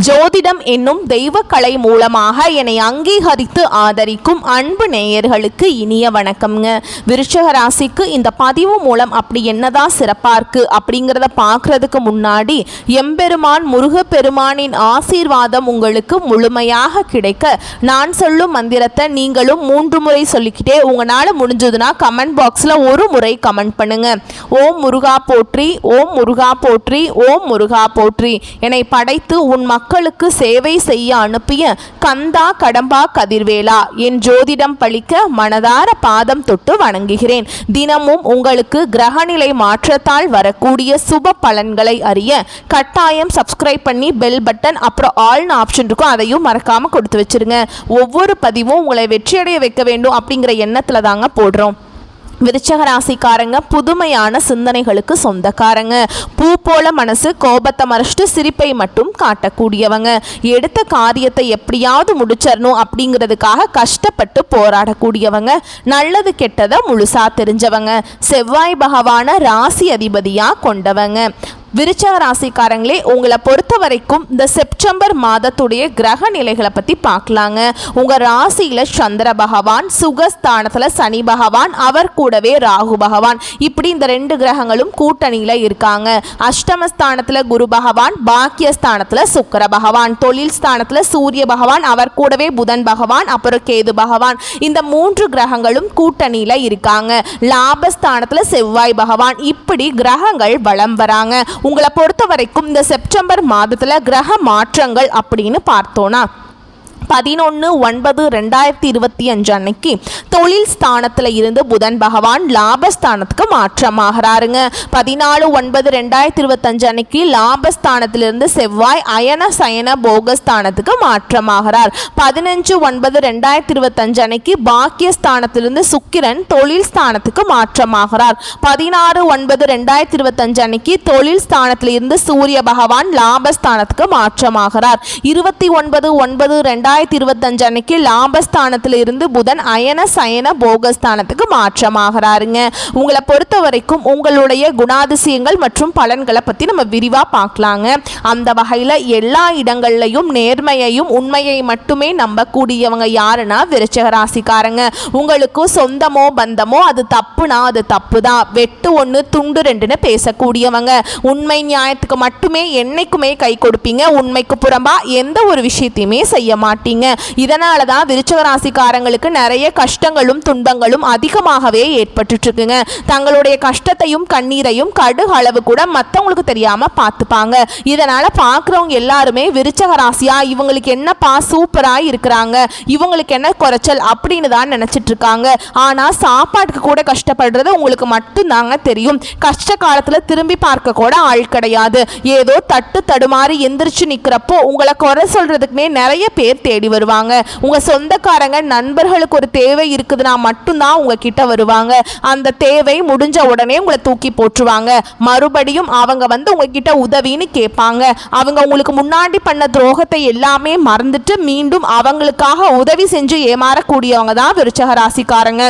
ஜோதிடம் என்னும் தெய்வக்கலை மூலமாக என்னை அங்கீகரித்து ஆதரிக்கும் அன்பு நேயர்களுக்கு இனிய வணக்கம்ங்க. விருச்சிக ராசிக்கு இந்த பதிவு மூலம் அப்படி என்னதான் சிறப்பாக இருக்குது அப்படிங்கிறத பார்க்குறதுக்கு முன்னாடி எம்பெருமான் முருகப்பெருமானின் ஆசீர்வாதம் உங்களுக்கு முழுமையாக கிடைக்க நான் சொல்லும் மந்திரத்தை நீங்களும் 3 முறை சொல்லிக்கிட்டே உங்களால் முடிஞ்சதுன்னா கமெண்ட் பாக்ஸில் ஒரு முறை கமெண்ட் பண்ணுங்க. ஓம் முருகா போற்றி, ஓம் முருகா போற்றி, ஓம் முருகா போற்றி. என்னை படைத்து உன் மக்களுக்கு சேவை செய்ய அனுப்பிய கந்தா கடம்பா கதிர்வேலா, என் ஜோதிடம் பழிக்க மனதார பாதம் தொட்டு வணங்குகிறேன். தினமும் உங்களுக்கு கிரகநிலை மாற்றத்தால் வரக்கூடிய சுப பலன்களை அறிய கட்டாயம் சப்ஸ்கிரைப் பண்ணி பெல் பட்டன் அப்புறம் ஆல்னு ஆப்ஷன் இருக்கும், அதையும் மறக்காம கொடுத்து வச்சிருங்க. ஒவ்வொரு பதிவும் உங்களை வெற்றியடைய வைக்க வேண்டும் அப்படிங்கிற எண்ணத்துல தாங்க போடுறோம். விருச்சிக ராசிக்காரங்க புதுமையான சிந்தனைகளுக்கு சொந்தக்காரங்க. பூ போல மனசு, கோபத்தை மறைச்சிட்டு சிரிப்பை மட்டும் காட்டக்கூடியவங்க. எடுத்த காரியத்தை எப்படியாவது முடிச்சிடணும் அப்படிங்கிறதுக்காக கஷ்டப்பட்டு போராடக்கூடியவங்க. நல்லது கெட்டதை முழுசா தெரிஞ்சவங்க. செவ்வாய் பகவான ராசி அதிபதியா கொண்டவங்க. விருச்சிக ராசிக்காரங்களே, உங்களை பொறுத்த வரைக்கும் இந்த செப்டம்பர் மாதத்துடைய கிரக நிலைகளை பற்றி பார்க்கலாங்க. உங்கள் ராசியில் சந்திர பகவான், சுகஸ்தானத்தில் சனி பகவான், அவர் கூடவே ராகு பகவான், இப்படி இந்த 2 கிரகங்களும் கூட்டணியில் இருக்காங்க. அஷ்டமஸ்தானத்தில் குரு பகவான், பாக்கியஸ்தானத்தில் சுக்கிர பகவான், தொழில் ஸ்தானத்தில் சூரிய பகவான், அவர் கூடவே புதன் பகவான், அப்புறம் கேது பகவான், இந்த 3 கிரகங்களும் கூட்டணியில் இருக்காங்க. லாபஸ்தானத்தில் செவ்வாய் பகவான், இப்படி கிரகங்கள் வலம் வராங்க. உங்களை பொறுத்த வரைக்கும் இந்த செப்டம்பர் மாதத்தில் கிரக மாற்றங்கள் அப்படின்னு பார்த்தோன்னா 11/9/2025 அன்னைக்கு தொழில் ஸ்தானத்தில் இருந்து புதன் பகவான் லாபஸ்தானத்துக்கு மாற்றமாகிறாருங்க. 14/9/2025 அன்னைக்கு லாபஸ்தானத்திலிருந்து செவ்வாய் அயன சயன போகஸ்தானத்துக்கு மாற்றமாகிறார். 15/9/2025 அன்னைக்கு பாக்கியஸ்தானத்திலிருந்து சுக்கிரன் தொழில் ஸ்தானத்துக்கு மாற்றமாகிறார். 16/9/2025 அன்னைக்கு தொழில் ஸ்தானத்தில் இருந்து சூரிய பகவான் லாபஸ்தானத்துக்கு மாற்றமாகிறார். 29/9/2025 அன்னைக்கு லாபஸ்தானத்தில் இருந்து புதன் அயன சயன போகஸ்தானத்துக்கு மாற்றமாகிறாருங்க. உங்களை பொறுத்த வரைக்கும் உங்களுடைய குணாதிசயங்கள் மற்றும் பலன்களை பற்றி நம்ம விரிவாக பார்க்கலாங்க. அந்த வகையில் எல்லா இடங்கள்லையும் நேர்மையையும் உண்மையை மட்டுமே நம்பக்கூடியவங்க யாருன்னா விருச்சிக ராசிக்காரங்க. உங்களுக்கு சொந்தமோ பந்தமோ அது தப்புனா அது தப்பு தான், வெட்டு 1 துண்டு 2ன்னு பேசக்கூடியவங்க. உண்மை நியாயத்துக்கு மட்டுமே என்னைக்குமே கை கொடுப்பீங்க. உண்மைக்கு புறம்பா எந்த ஒரு விஷயத்தையுமே செய்ய மாட்டீங்க. இதனால தான் விருச்சிக ராசிக்காரங்களுக்கு நிறைய கஷ்டங்களும் துன்பங்களும் அதிகமாகவே ஏற்பட்டு இருக்குங்க. தங்களுடைய கஷ்டத்தையும் கண்ணீரையும் கடுகு அளவு கூட மற்றவங்களுக்கு தெரியாம பார்த்துப்பாங்க. இதனால பார்க்குறவங்க எல்லாருமே விருச்சிக ராசியா இவங்களுக்கு என்னப்பா சூப்பரா இருக்கிறாங்க, இவங்களுக்கு என்ன குறைச்சல் அப்படின்னு தான் நினைச்சிட்டு இருக்காங்க. ஆனா சாப்பாட்டுக்கு கூட கஷ்டப்படுறது உங்களுக்கு மட்டும் தாங்க தெரியும். கஷ்ட காலத்துல திரும்பி பார்க்க கூட ஆள் கிடையாது. ஏதோ தட்டு தடுமாறி எந்திரிச்சு நிக்கிறப்போ உங்களை குறை சொல்றதுக்குமே நிறைய பேர் தேடி வருவாங்க. உங்க சொந்தக்காரங்க நண்பர்களுக்கு ஒரு தேவை இருக்குதுன்னா மட்டும்தான் உங்ககிட்ட வருவாங்க. அந்த தேவை முடிஞ்ச உடனே உங்களை தூக்கி போட்டுருவாங்க. மறுபடியும் அவங்க வந்து உங்ககிட்ட உதவின்னு கேட்பாங்க. அவங்க உங்களுக்கு முன்னாடி பண்ண துரோகத்தை எல்லாமே மறந்துட்டு மீண்டும் அவங்களுக்காக உதவி செஞ்சு ஏமாறக்கூடியவங்க தான் விருச்சிக ராசிக்காரங்க.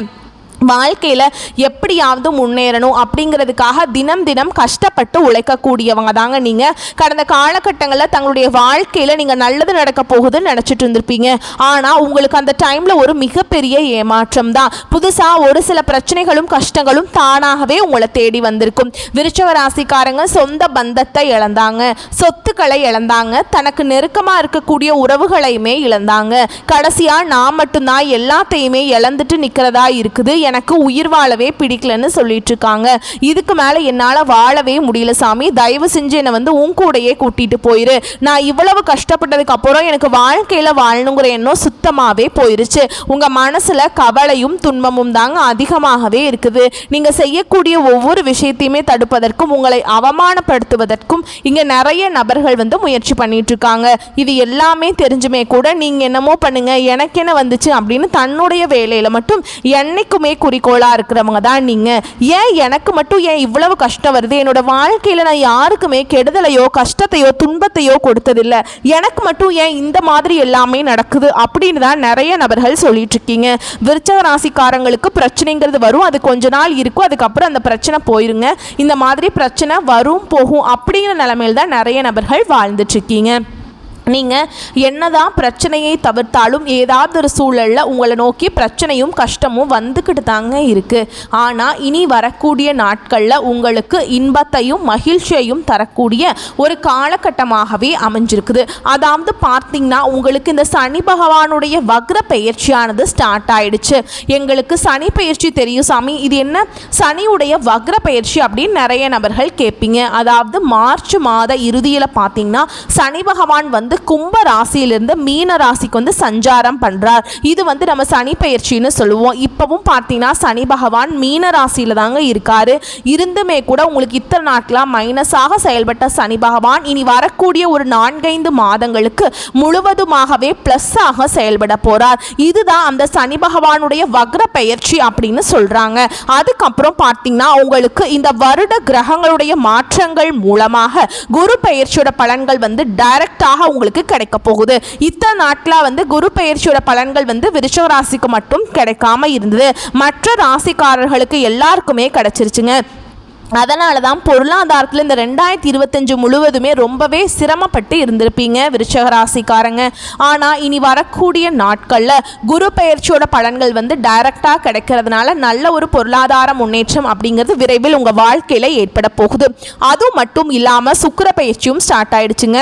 வாழ்க்கையில் எப்படியாவது முன்னேறணும் அப்படிங்கிறதுக்காக தினம் தினம் கஷ்டப்பட்டு உழைக்கக்கூடியவங்க தாங்க நீங்கள். கடந்த காலகட்டங்களில் தங்களுடைய வாழ்க்கையில் நீங்கள் நல்லது நடக்க போகுதுன்னு நினச்சிட்டு இருந்திருப்பீங்க. ஆனால் உங்களுக்கு அந்த டைமில் ஒரு மிகப்பெரிய ஏமாற்றம் தான். புதுசாக ஒரு சில பிரச்சனைகளும் கஷ்டங்களும் தானாகவே உங்களை தேடி வந்திருக்கும். விருச்சிக ராசிக்காரங்க சொந்த பந்தத்தை இழந்தாங்க, சொத்துக்களை இழந்தாங்க, தனக்கு நெருக்கமாக இருக்கக்கூடிய உறவுகளையுமே இழந்தாங்க. கடைசியாக நான் மட்டும்தான் எல்லாத்தையுமே இழந்துட்டு நிற்கிறதா இருக்குது, எனக்கு உயிர் வாழவே பிடிக்கலன்னு சொல்லிட்டு இருக்காங்க. இதுக்கு மேலே என்னால் வாழவே முடியல சாமி, தயவு செஞ்சு என்னை வந்து உன் கூடையே கூட்டிட்டு போயிரு. நான் இவ்வளவு கஷ்டப்பட்டதுக்கு அப்புறம் எனக்கு வாழ்க்கையில் வாழணுங்கிற எண்ணம் சுத்தமாகவே போயிருச்சு. உங்கள் மனசில் கவலையும் துன்பமும் தாங்க அதிகமாகவே இருக்குது. நீங்கள் செய்யக்கூடிய ஒவ்வொரு விஷயத்தையுமே தடுப்பதற்கும் உங்களை அவமானப்படுத்துவதற்கும் இங்கே நிறைய நபர்கள் வந்து முயற்சி பண்ணிட்டு இருக்காங்க. இது எல்லாமே தெரிஞ்சுமே கூட நீங்கள் என்னமோ பண்ணுங்க எனக்கு என்ன வந்துச்சு அப்படின்னு தன்னுடைய வேலையில் மட்டும் என்னைக்குமே குறிக்கோளாக இருக்கிறவங்க தான் நீங்கள். ஏன் எனக்கு மட்டும் ஏன் இவ்வளவு கஷ்டம் வருது, என்னோட வாழ்க்கையில் நான் யாருக்குமே கெடுதலையோ கஷ்டத்தையோ துன்பத்தையோ கொடுத்ததில்லை, எனக்கு மட்டும் ஏன் இந்த மாதிரி எல்லாமே நடக்குது அப்படின்னு தான் நிறைய நபர்கள் சொல்லிட்டு இருக்கீங்க. விருச்சிக ராசிக்காரங்களுக்கு பிரச்சனைங்கிறது வரும், அது கொஞ்ச நாள் இருக்கும், அதுக்கப்புறம் அந்த பிரச்சனை போயிருங்க. இந்த மாதிரி பிரச்சனை வரும் போகும் அப்படிங்கிற நிலைமையில் தான் நிறைய நபர்கள் வாழ்ந்துட்டு இருக்கீங்க. நீங்கள் என்னதான் பிரச்சனையை தவிர்த்தாலும் ஏதாவது ஒரு சூழலில் உங்களை நோக்கி பிரச்சனையும் கஷ்டமும் வந்துக்கிட்டு தாங்க இருக்குது. ஆனால் இனி வரக்கூடிய நாட்களில் உங்களுக்கு இன்பத்தையும் மகிழ்ச்சியையும் தரக்கூடிய ஒரு காலகட்டமாகவே அமைஞ்சிருக்குது. அதாவது பார்த்தீங்கன்னா உங்களுக்கு இந்த சனி பகவானுடைய வக்ர பெயர்ச்சியானது ஸ்டார்ட் ஆயிடுச்சு. எங்களுக்கு சனி பெயர்ச்சி தெரியும் சாமி, இது என்ன சனியுடைய வக்ர பெயர்ச்சி அப்படின்னு நிறைய நபர்கள் கேட்பீங்க. அதாவது மார்ச் மாத இறுதியில் பார்த்தீங்கன்னா சனி பகவான் வந்து கும்ப ராசியிலிருந்து மீன ராசிக்கு வந்து சஞ்சாரம் பண்றார். இது வந்து நம்ம சனி பெயர்ச்சின்னு சொல்லுவோம். இப்பவும் பார்த்தீங்கன்னா சனி பகவான் மீன ராசியில தாங்க இருக்காரு. இருந்துமே கூட உங்களுக்கு இத்தனை நாட்களா மைனஸாக செயல்பட்ட சனி பகவான் இனி வரக்கூடிய ஒரு 4-5 மாதங்களுக்கு முழுவதுமாகவே பிளஸ் ஆக செயல்பட போறார். இதுதான் அந்த சனி பகவானுடைய வக்ர பெயர்ச்சி அப்படின்னு சொல்றாங்க. அதுக்கப்புறம் பார்த்தீங்கன்னா உங்களுக்கு இந்த வருட கிரகங்களுடைய மாற்றங்கள் மூலமாக குரு பெயர்ச்சியோட பலன்கள் வந்து டைரக்டாக உங்களுக்கு கிடைக்க போகுது. இத்தனை நாட்களா வந்து குரு பெயர்ச்சியோட பலன்கள் வந்து விருச்சிக ராசிக்கு மட்டும் கிடைக்காம இருந்தது. மற்ற ராசிக்காரர்களுக்கு எல்லாருக்குமே கிடைச்சிருச்சுங்க. அதனால தான் பொருளாதாரத்தில் இந்த 2025 முழுவதுமே ரொம்பவே சிரமப்பட்டு இருந்திருப்பீங்க விருச்சிக ராசிக்காரங்க. ஆனால் இனி வரக்கூடிய நாட்களில் குரு பெயர்ச்சியோட பலன்கள் வந்து டைரக்டாக கிடைக்கிறதுனால நல்ல ஒரு பொருளாதார முன்னேற்றம் அப்படிங்கிறது விரைவில் உங்கள் வாழ்க்கையில் ஏற்பட போகுது. அது மட்டும் இல்லாமல் சுக்கிர பெயர்ச்சியும் ஸ்டார்ட் ஆயிடுச்சுங்க.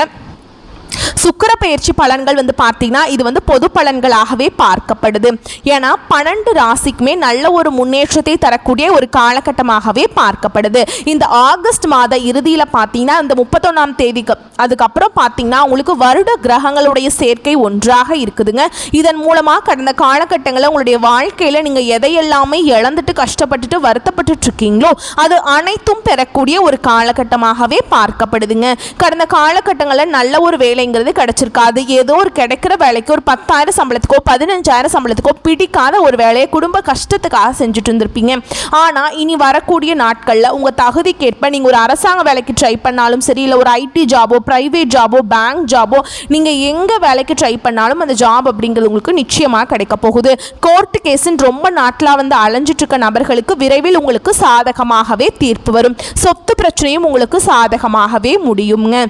சுக்கிர பெயர்ச்சி பலன்கள் வந்து பார்த்தீங்கன்னா இது வந்து பொது பலன்களாகவே பார்க்கப்படுது. ஏன்னா 12 ராசிக்குமே நல்ல ஒரு முன்னேற்றத்தை தரக்கூடிய ஒரு காலகட்டமாகவே பார்க்கப்படுது. இந்த ஆகஸ்ட் மாத இறுதியில் பார்த்தீங்கன்னா இந்த 31ஆம் தேதிக்கு அதுக்கப்புறம் பார்த்தீங்கன்னா உங்களுக்கு வருட கிரகங்களுடைய சேர்க்கை ஒன்றாக இருக்குதுங்க. இதன் மூலமாக கடந்த காலகட்டங்களில் உங்களுடைய வாழ்க்கையில் நீங்கள் எதையெல்லாமே இழந்துட்டு கஷ்டப்பட்டுட்டு வருத்தப்பட்டு இருக்கீங்களோ அது அனைத்தும் பெறக்கூடிய ஒரு காலகட்டமாகவே பார்க்கப்படுதுங்க. கடந்த காலகட்டங்களில் நல்ல ஒரு வேலைங்கிறது கிடைச்சிருக்காது. ஏதோ ஒரு கிடைக்கிற வேலைக்கு ஒரு 10,000 சம்பளத்துக்கோ 15,000 சம்பளத்துக்கோ பிடிக்காத ஒரு வேலையை குடும்ப கஷ்டத்துக்காக செஞ்சுட்டு இருந்திருப்பீங்க. ஆனால் இனி வரக்கூடிய நாட்களில் உங்கள் தகுதிக்கேற்ப நீங்கள் ஒரு அரசாங்க வேலைக்கு ட்ரை பண்ணாலும் சரி, இல்லை ஒரு ஐடி ஜாபோ பிரைவேட் ஜாபோ பேங்க் ஜாபோ நீங்கள் எங்கே வேலைக்கு ட்ரை பண்ணாலும் அந்த ஜாப் அப்படிங்கிறது உங்களுக்கு நிச்சயமாக கிடைக்க போகுது. கோர்ட்டு கேஸுன்னு ரொம்ப நாட்களாக வந்து அலைஞ்சிட்டு இருக்க நபர்களுக்கு விரைவில் உங்களுக்கு சாதகமாகவே தீர்ப்பு வரும். சொத்து பிரச்சனையும் உங்களுக்கு சாதகமாகவே முடியுங்க.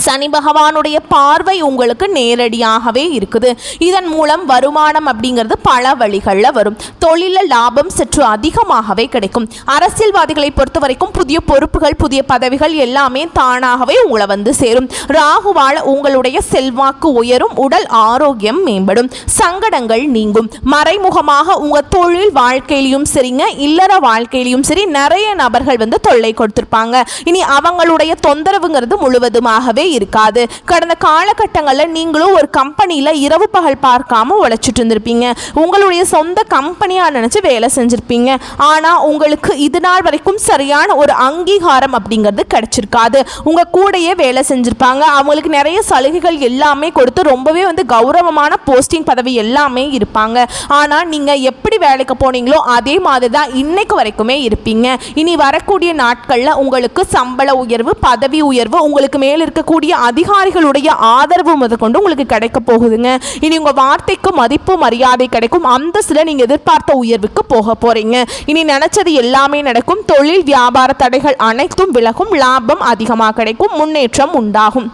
சனி பகவானுடைய பார்வை உங்களுக்கு நேரடியாகவே இருக்குது. இதன் மூலம் வருமானம் அப்படிங்கிறது பல வழிகளில் வரும். தொழிலில் லாபம் சற்று அதிகமாகவே கிடைக்கும். அரசியல்வாதிகளை பொறுத்த வரைக்கும் புதிய பொறுப்புகள் புதிய பதவிகள் எல்லாமே தானாகவே உங்களை வந்து சேரும். ராகுவால் உங்களுடைய செல்வாக்கு உயரும், உடல் ஆரோக்கியம் மேம்படும், சங்கடங்கள் நீங்கும். மறைமுகமாக உங்கள் தொழில் வாழ்க்கையிலையும் சரிங்க இல்லற வாழ்க்கையிலையும் சரி நிறைய நபர்கள் வந்து தொல்லை கொடுத்திருப்பாங்க. இனி அவங்களுடைய தொந்தரவுங்கிறது முழுவதுமாகவே இருக்காது. கடந்த காலகட்டங்களில் நீங்களும் ஒரு கம்பெனியில் இரவு பகல் பார்க்காம உழைச்சிட்டு இருந்திருப்பீங்க. உங்களுடைய சொந்த கம்பெனியாக நினச்சி வேலை செஞ்சுருப்பீங்க. ஆனால் உங்களுக்கு இது நாள் வரைக்கும் சரியான ஒரு அங்கீகாரம் அப்படிங்கிறது கிடைச்சிருக்காது. உங்கள் கூடையே வேலை செஞ்சுருப்பாங்க. அவங்களுக்கு நிறைய சலுகைகள் எல்லாமே கொடுத்து ரொம்பவே வந்து கௌரவமான போஸ்டிங் பதவி எல்லாமே இருப்பாங்க. ஆனால் நீங்கள் எப்படி வேலைக்கு போனீங்களோ அதே மாதிரி தான் இன்னைக்கு வரைக்குமே இருப்பீங்க. இனி வரக்கூடிய நாட்களில் உங்களுக்கு சம்பள உயர்வு பதவி உயர்வு உங்களுக்கு மேல் இருக்கக்கூடிய அதிகாரிகளுடைய ஆதரவு முதற்கொண்டு உங்களுக்கு கிடைக்க போகுதுங்க. இனி உங்க வார்த்தைக்கு மதிப்பு மரியாதை கிடைக்கும். அந்த சில நீங்க எதிர்பார்த்த உயர்வுக்கு போக போறீங்க. இனி நினைச்சது எல்லாமே நடக்கும். தொழில் வியாபார தடைகள் அனைத்தும் விலகும். லாபம் அதிகமாக கிடைக்கும். முன்னேற்றம் உண்டாகும்.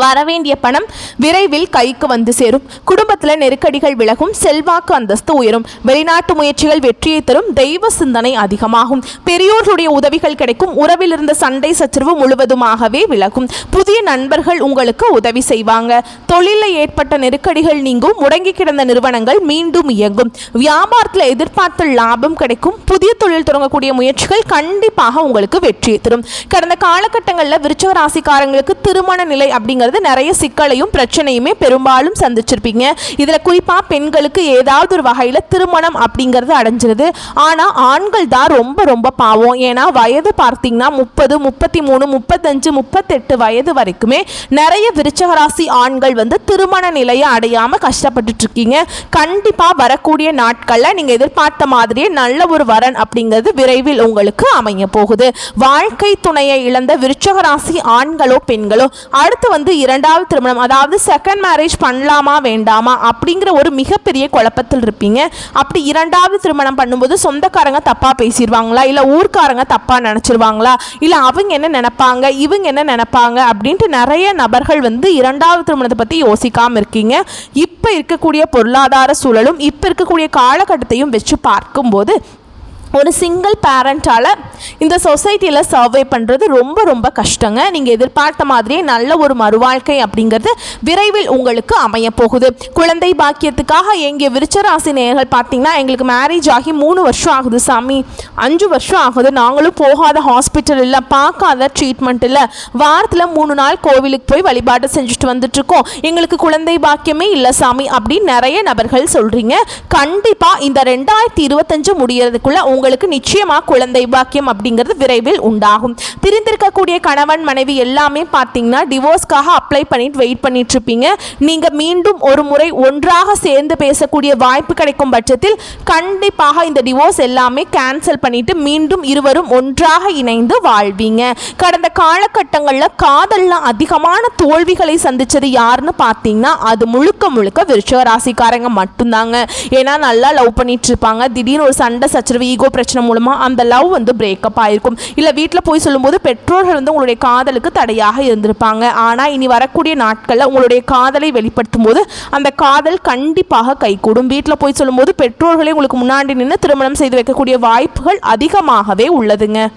வரவேண்டிய பணம் விரைவில் கைக்கு வந்து சேரும். குடும்பத்தில் நெருக்கடிகள் விலகும். செல்வாக்கு அந்தஸ்து உயரும். வெளிநாட்டு முயற்சிகள் வெற்றியை தரும். தெய்வ சிந்தனை அதிகமாகும். பெரியோர்களுடைய உதவிகள் கிடைக்கும். உறவில் இருந்த சண்டை சச்சரவு முழுவதுமாகவே விலகும். புதிய நண்பர்கள் உங்களுக்கு உதவி செய்வாங்க. தொழிலில் ஏற்பட்ட நெருக்கடிகள் நீங்கும். முடங்கி கிடந்த நிறுவனங்கள் மீண்டும் இயங்கும். வியாபாரத்தில் எதிர்பார்த்த லாபம் கிடைக்கும். புதிய தொழில் தொடங்கக்கூடிய முயற்சிகள் கண்டிப்பாக உங்களுக்கு வெற்றியை தரும். கடந்த காலகட்டங்களில் விருச்சிக ராசிக்காரங்களுக்கு திருமண நிலை அப்படிங்கிற நிறைய சிக்கலையும் பிரச்சனையுமே பெரும்பாலும் சந்திச்சிருப்பீங்க. இதுல குறிப்பா பெண்களுக்கு ஏதாவது ஒரு வகையில திருமணம் அப்படிங்கிறது அடைஞ்சிருது. ஆனா ஆண்கள் தான் ரொம்ப ரொம்ப பாவம். ஏன்னா வயது பார்த்தீங்கன்னா 30 33 35 38 வயது வரைக்குமே நிறைய விருச்சிக ராசி ஆண்கள் வந்து திருமண நிலையை அடையாம கஷ்டப்பட்டு இருக்கீங்க. கண்டிப்பா வரக்கூடிய நாட்கள்ல நீங்க எதிர்பார்த்த மாதிரியே நல்ல ஒரு வரன் அப்படிங்கிறது விரைவில் உங்களுக்கு அமைய போகுது. வாழ்க்கை துணையை இழந்த விருச்சிக ராசி ஆண்களோ பெண்களோ அடுத்து வந்து இரண்டாவது திருமணம், அதாவது செகண்ட் மேரேஜ் பண்ணலாமா வேண்டாமா அப்படிங்கிற ஒரு மிகப்பெரிய குழப்பத்தில் இருப்பீங்க. அப்படி இரண்டாவது திருமணம் பண்ணும்போது சொந்தக்காரங்க தப்பாக பேசிடுவாங்களா, இல்லை ஊர்க்காரங்க தப்பாக நினச்சிருவாங்களா, இல்லை அவங்க என்ன நினைப்பாங்க, இவங்க என்ன நினைப்பாங்க அப்படின்ட்டு நிறைய நபர்கள் வந்து இரண்டாவது திருமணத்தை பற்றி யோசிக்காமல் இருக்கீங்க. இப்போ இருக்கக்கூடிய பொருளாதார சூழலும் இப்போ இருக்கக்கூடிய காலகட்டத்தையும் வச்சு பார்க்கும்போது ஒரு சிங்கிள் பேரண்ட்டால் இந்த சொசைட்டியில் சர்வே பண்ணுறது ரொம்ப ரொம்ப கஷ்டங்க. நீங்கள் எதிர்பார்த்த மாதிரியே நல்ல ஒரு மறுவாழ்க்கை அப்படிங்கிறது விரைவில் உங்களுக்கு அமைய போகுது. குழந்தை பாக்கியத்துக்காக எங்கள் விருச்சராசி நேயர்கள் பார்த்தீங்கன்னா, எங்களுக்கு மேரேஜ் ஆகி 3 வருஷம் ஆகுது சாமி, 5 வருஷம் ஆகுது, நாங்களும் போகாத ஹாஸ்பிட்டல் இல்லை, பார்க்காத ட்ரீட்மெண்ட் இல்லை, வாரத்தில் 3 நாள் கோவிலுக்கு போய் வழிபாடு செஞ்சுட்டு வந்துட்டுருக்கோம், எங்களுக்கு குழந்தை பாக்கியமே இல்லை சாமி அப்படின்னு நிறைய நபர்கள் சொல்கிறீங்க. கண்டிப்பாக இந்த 2025 முடியறதுக்குள்ளே உங்களுக்கு நிச்சயமாக குழந்தை பாக்கியம் அப்படிங்கிறது விரைவில் உண்டாகும். பிரிந்திருக்கக்கூடிய கணவன் மனைவி எல்லாமே பார்த்தீங்கன்னா டிவோர்ஸ்க்காக அப்ளை பண்ணிட்டு வெயிட் பண்ணிட்டு இருப்பீங்க. நீங்கள் மீண்டும் ஒரு முறை ஒன்றாக சேர்ந்து பேசக்கூடிய வாய்ப்பு கிடைக்கும் பட்சத்தில் கண்டிப்பாக இந்த டிவோர்ஸ் எல்லாமே கேன்சல் பண்ணிட்டு மீண்டும் இருவரும் ஒன்றாக இணைந்து வாழ்வீங்க. கடந்த காலகட்டங்களில் காதலில் அதிகமான தோல்விகளை சந்திச்சது யாருன்னு பார்த்தீங்கன்னா அது முழுக்க முழுக்க விருச்சிக ராசிக்காரங்க மட்டும்தாங்க. ஏன்னா நல்லா லவ் பண்ணிட்டு இருப்பாங்க, திடீர்னு ஒரு சண்டை சச்சரவு ஈகோ பிரச்சனை மூலமாக அந்த லவ் வந்து பிரேக்கப் ஆகிருக்கும். இல்லை வீட்டில் போய் சொல்லும்போது பெற்றோர்கள் வந்து உங்களுடைய காதலுக்கு தடையாக இருந்திருப்பாங்க. ஆனால் இனி வரக்கூடிய நாட்களில் உங்களுடைய காதலை வெளிப்படுத்தும் போது அந்த காதல் கண்டிப்பாக கைகூடும். வீட்டில் போய் சொல்லும்போது பெற்றோர்களே உங்களுக்கு முன்னாடி நின்று திருமணம் செய்து வைக்கக்கூடிய வாய்ப்புகள் அதிகமாகவே உள்ளதுங்க.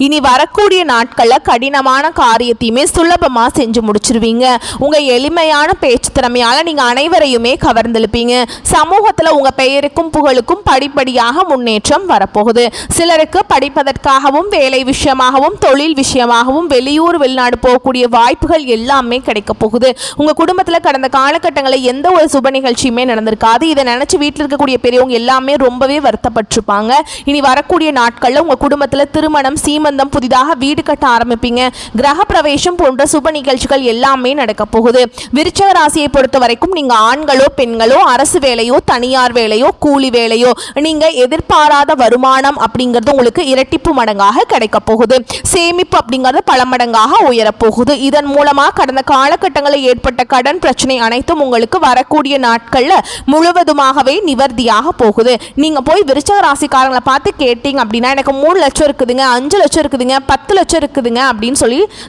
இனி வரக்கூடிய நாட்களில் கடினமான காரியத்தையுமே சுலபமாக செஞ்சு முடிச்சிருவீங்க. உங்கள் எளிமையான பேச்சு திறமையால் நீங்கள் அனைவரையுமே கவர்ந்தெழுப்பீங்க. சமூகத்தில் உங்கள் பெயருக்கும் புகழுக்கும் படிப்படியாக முன்னேற்றம் வரப்போகுது. சிலருக்கு படிப்பதற்காகவும் வேலை விஷயமாகவும் தொழில் விஷயமாகவும் வெளியூர் வெளிநாடு போகக்கூடிய வாய்ப்புகள் எல்லாமே கிடைக்க போகுது. உங்கள் குடும்பத்தில் கடந்த காலகட்டங்களில் எந்த ஒரு சுப நிகழ்ச்சியுமே நடந்திருக்காது. இதை நினச்சி வீட்டில் இருக்கக்கூடிய பெரியவங்க எல்லாமே ரொம்பவே வருத்தப்பட்டிருப்பாங்க. இனி வரக்கூடிய நாட்களில் உங்கள் குடும்பத்தில் திருமணம், சீமந்தம், புதிதாக வீடு கட்ட ஆரம்பிப்பீங்க. கிரக பிரவேசம் போன்ற சுப நிகழ்ச்சிகள் எல்லாமே நடக்க போகுது. விருச்சிக ராசியை பொறுத்த வரைக்கும் நீங்க ஆண்களோ பெண்களோ, அரசு வேலையோ தனியார் வேலையோ கூலி வேலையோ, நீங்க எதிர்பாராத வருமானம் அப்படிங்கிறது உங்களுக்கு இரட்டிப்பு மடங்காக கிடைக்க போகுது. சேமிப்பு அப்படிங்கிறது பல மடங்காக உயரப்போகுது. இதன் மூலமா கடந்த காலகட்டங்களில் ஏற்பட்ட கடன் பிரச்சனை அனைத்தும் உங்களுக்கு வரக்கூடிய நாட்கள்ல முழுவதுமாகவே நிவர்த்தியாக போகுது. நீங்க போய் விருச்சிக ராசிக்காரங்களை பார்த்து கேட்டீங்க அப்படின்னா, எனக்கு 3 லட்சம் இருக்குதுங்க, 5 லட்சம் இருக்குதுங்க, 10 லட்சம் இருக்குதுங்க அப்படின்னு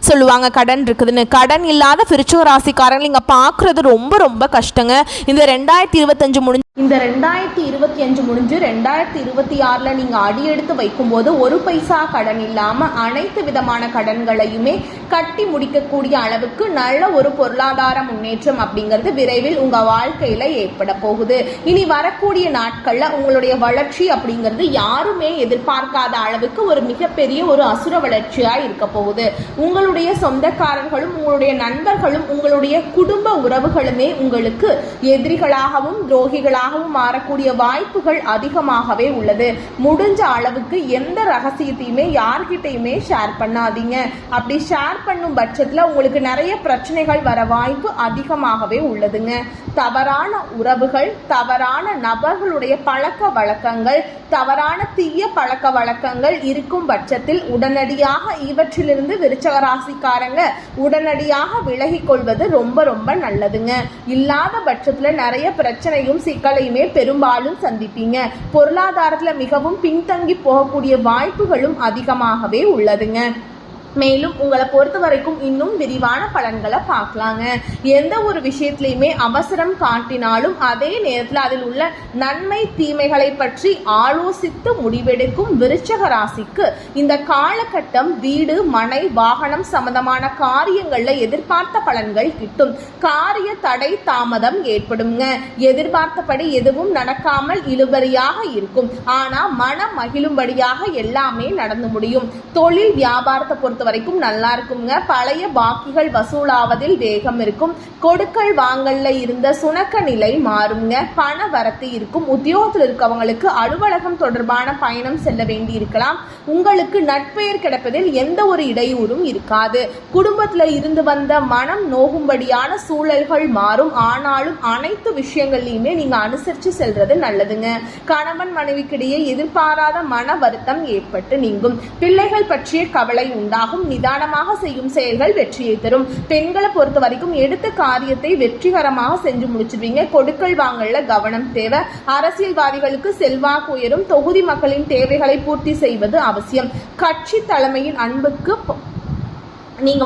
சொல்லுவாங்க கடன் இருக்குதுன்னு. கடன் இல்லாத விருச்சிக ராசிக்காரங்க நீங்க பார்க்கறது ரொம்ப ரொம்ப கஷ்டங்க. இந்த 2025 முடிஞ்சு 2026 நீங்க அடியெடுத்து வைக்கும்போது ஒரு பைசா கடன் இல்லாம அனைத்து விதமான கடன்களையுமே கட்டி முடிக்கக்கூடிய அளவுக்கு நல்ல ஒரு பொருளாதார முன்னேற்றம் அப்படிங்கிறது விரைவில் உங்க வாழ்க்கையில ஏற்பட போகுது. இனி வரக்கூடிய நாட்கள்ல உங்களுடைய வளர்ச்சி அப்படிங்கிறது யாருமே எதிர்பார்க்காத அளவுக்கு ஒரு மிகப்பெரிய ஒரு அசுர வளர்ச்சியா இருக்க போகுது. உங்களுடைய சொந்தக்காரர்களும் உங்களுடைய நண்பர்களும் உங்களுடைய குடும்ப உறவுகளுமே உங்களுக்கு எதிரிகளாகவும் துரோகிகளாகவும் மாறக்கூடிய வாய்ப்புகள் அதிகமாகவே உள்ளது. முடிஞ்ச அளவுக்கு எந்த ரகசியத்தையுமே யார்கிட்டையுமே ஷேர் பண்ணாதீங்க. அப்படி ஷேர் பண்ணும் பட்சத்தில் உங்களுக்கு நிறைய பிரச்சனைகள் வர வாய்ப்பு அதிகமாகவே உள்ளதுங்க. தவறான உறவுகள், தவறான நபர்களுடைய பழக்க வழக்கங்கள், தவறான தீய பழக்க வழக்கங்கள் இருக்கும் பட்சத்தில் உடனடியாக இவற்றிலிருந்து விருச்சிக ராசிக்காரங்க உடனடியாக விலகிக் கொள்வது ரொம்ப ரொம்ப நல்லதுங்க. இல்லாத பட்சத்தில் நிறைய பிரச்சனையும் சிக்கலையுமே பெரும்பாலும் சந்திப்பீங்க. பொருளாதாரத்துல மிகவும் பின்தங்கி போகக்கூடிய வாய்ப்புகளும் அதிகமாகவே உள்ளதுங்க. மேலும் உங்களை பொறுத்த வரைக்கும் இன்னும் விரிவான பலன்களை பார்க்கலாங்க. எந்த ஒரு விஷயத்திலையுமே அவசரம் காட்டினாலும் அதே நேரத்தில் அதில் உள்ள நன்மை தீமைகளை பற்றி ஆலோசித்து முடிவெடுக்கும் விருச்சிக ராசிக்கு இந்த காலகட்டம் வீடு, மனை, வாகனம் சம்பந்தமான காரியங்கள்ல எதிர்பார்த்த பலன்கள் கிட்டும். காரிய தடை தாமதம் ஏற்படுங்க. எதிர்பார்த்தபடி எதுவும் நடக்காமல் இழுபறியாக இருக்கும். ஆனா மனம் மகிழும்படியாக எல்லாமே நடந்து முடியும். தொழில் வியாபாரத்தை பொறுத்த வரைக்கும் நல்லா இருக்குங்க. பழைய பாக்கிகள் வசூலாவதில் வேகம் இருக்கும். கொடுக்கல் வாங்கல்ல இருந்த சுணக்க நிலை மாறுங்க. பண வரத்து இருக்கும். உத்தியோகத்தில் இருக்கவங்களுக்கு அலுவலகம் தொடர்பான பயணம் செல்ல வேண்டி இருக்கலாம். உங்களுக்கு நட்பெயர் கிடைப்பதில் எந்த ஒரு இடையூறும் இருக்காது. குடும்பத்தில் இருந்து வந்த மனம் நோகும்படியான சூழல்கள் மாறும். ஆனாலும் அனைத்து விஷயங்கள்லையுமே நீங்க அனுசரித்து செல்றது நல்லதுங்க. கணவன் மனைவிக்கிடையே எதிர்பாராத மன வருத்தம் ஏற்பட்டு நீங்கும். பிள்ளைகள் பற்றிய கவலை உண்டாகும். அதிகமாகும். நிதானமாக செய்யும் செயல்கள் வெற்றியை தரும். பெண்களை பொறுத்த வரைக்கும் எடுத்த காரியத்தை வெற்றிகரமாக செஞ்சு முடிச்சிருவீங்க. கொடுக்கல் வாங்கல கவனம் தேவை. அரசியல்வாதிகளுக்கு செல்வாக்கு உயரும். தொகுதி மக்களின் தேவைகளை பூர்த்தி செய்வது அவசியம். கட்சி தலைமையின் அன்புக்கு நீங்க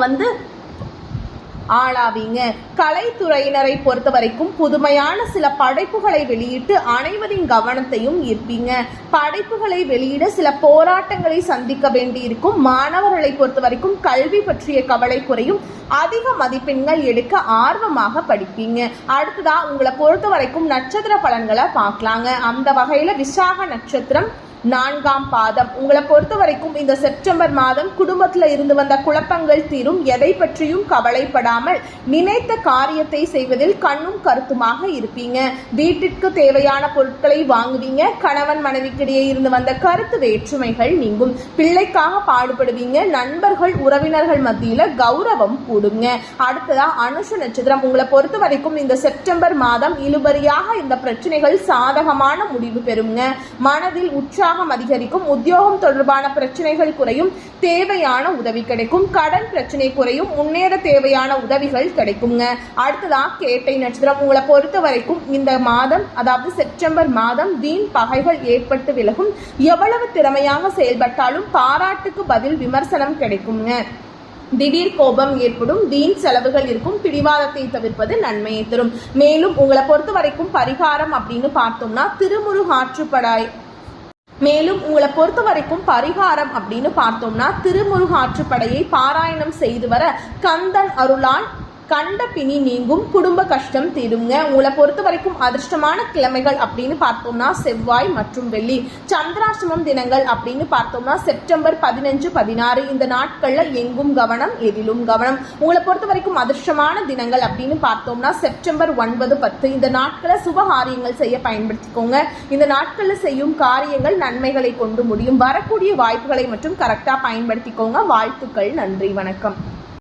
ஆளாவீங்க. கலைத்துறையினரை பொறுத்த வரைக்கும் புதுமையான சில படைப்புகளை வெளியிட்டு அனைவரின் கவனத்தையும் ஈர்ப்பீங்க. படைப்புகளை வெளியிட சில போராட்டங்களை சந்திக்க வேண்டியிருக்கும். மாணவர்களை பொறுத்த வரைக்கும் கல்வி பற்றிய கவலை குறையும். அதிக மதிப்பெண்கள் எடுக்க ஆர்வமாக படிப்பீங்க. அடுத்ததா உங்களை பொறுத்த வரைக்கும் நட்சத்திர பலன்களை பார்க்கலாங்க. அந்த வகையில விசாக நட்சத்திரம் 4ஆம் பாதம். உங்களை பொறுத்த வரைக்கும் இந்த செப்டம்பர் மாதம் குடும்பத்துல இருந்து வந்த குழப்பங்கள் தீரும். எதை பற்றியும் கவலைப்படாமல் நினைத்த காரியத்தை செய்வதில் கண்ணும் கருத்துமாக இருப்பீங்க. வீட்டிற்கு தேவையான பொருட்களை வாங்குவீங்க. கணவன் மனைவிக்கிடையே இருந்து வந்த கருத்து வேற்றுமைகள் நீங்கும். பிள்ளைக்காக பாடுபடுவீங்க. நண்பர்கள் உறவினர்கள் மத்தியில கௌரவம் கூடுங்க. அடுத்ததா அனுஷ நட்சத்திரம். உங்களை பொறுத்த வரைக்கும் இந்த செப்டம்பர் மாதம் இழுபறியாக இந்த பிரச்சனைகள் சாதகமான முடிவு பெறுங்க. மனதில் உற்சாகம் அதிகரிக்கும். உத்தியோகம் தொடர்பான பிரச்சனைகள் குறையும். தேவையான உதவி கிடைக்கும். கடன் பிரச்சனை குறையும். முன்னேற தேவையான உதவிகள் கிடைக்குங்க. அடுத்ததா கேட்டை நட்சத்திரம். உங்களை பொறுத்த வரைக்கும் இந்த மாதம், அதாவது செப்டம்பர் மாதம், வீண் பகைகள் ஏற்பட்டு விலகும். எவ்வளவு திறமையாக செயல்பட்டாலும் பாராட்டுக்கு பதில் விமர்சனம் கிடைக்குங்க. திடீர் கோபம் ஏற்படும். வீண் செலவுகள் இருக்கும். பிடிவாதத்தை தவிர்ப்பது நன்மையை தரும். மேலும் உங்களை பொறுத்த வரைக்கும் பரிகாரம் அப்படின்னு பார்த்தோம்னா திருமுருகாற்றுப்படையை பாராயணம் செய்து வர கந்தன் அருளால் கண்ட பிணி நீங்கும். குடும்ப கஷ்டம் தீருங்க. உங்களை பொறுத்த வரைக்கும் அதிர்ஷ்டமான கிழமைகள் அப்படின்னு பார்த்தோம்னா செவ்வாய் மற்றும் வெள்ளி. சந்திராஷ்டமம் தினங்கள் அப்படின்னு பார்த்தோம்னா செப்டம்பர் 15, 16. இந்த நாட்கள்ல எங்கும் கவனம், எதிலும் கவனம். உங்களை பொறுத்த வரைக்கும் அதிர்ஷ்டமான தினங்கள் அப்படின்னு பார்த்தோம்னா செப்டம்பர் 9, 10. இந்த நாட்களை சுபகாரியங்கள் செய்ய பயன்படுத்திக்கோங்க. இந்த நாட்கள்ல செய்யும் காரியங்கள் நன்மைகளை கொண்டு முடியும். வரக்கூடிய வாய்ப்புகளை மட்டும் கரெக்டா பயன்படுத்திக்கோங்க. வாழ்த்துக்கள். நன்றி. வணக்கம்.